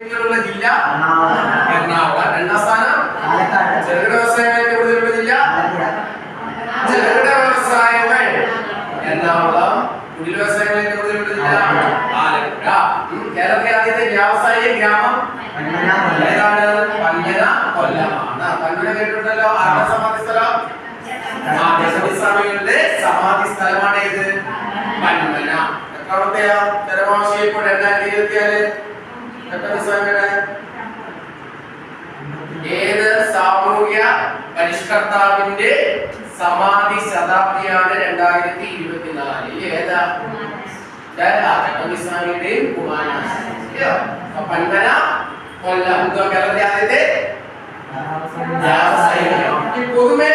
ജില്ല എറണാകുളം. രണ്ടാം സ്ഥാനം ചെറുകിട വ്യവസായങ്ങൾക്ക് കൂടുതലുള്ള ജില്ല ചെറുകിട വ്യവസായങ്ങൾ എറണാകുളം. കുടിൽ വ്യവസായങ്ങൾക്ക് കൂടുതലുള്ള ജില്ല ആലപ്പുഴ. കേരളത്തിലെ ആദ്യത്തെ വ്യാവസായിക ഗ്രാമം ഏതാണ്? പന്മന, കൊല്ലമാണ്. പന്മന കേട്ടിട്ടുണ്ടല്ലോ. ആരുടെ സമാധി സ്ഥലം? സ്വാമികളുടെ സമാധി സ്ഥലമാണ് ഇത് പന്മന. എത്രാമത്തെയാ ചരമവാർഷികം? ഇപ്പോൾ 2024. ഏത് സാമൂഹ്യ പരിഷ്കർത്താവിന്റെ സമാധി ശതാബ്ദിയാണ് 2024? ഏതാ? ചട്ടമ്പിസ്വാമിയുടെയും കുമാരനാശാന്റെയും. പന്മന, കൊല്ലം. കേരളത്തിലെ ആദ്യത്തെ പൊതുമേ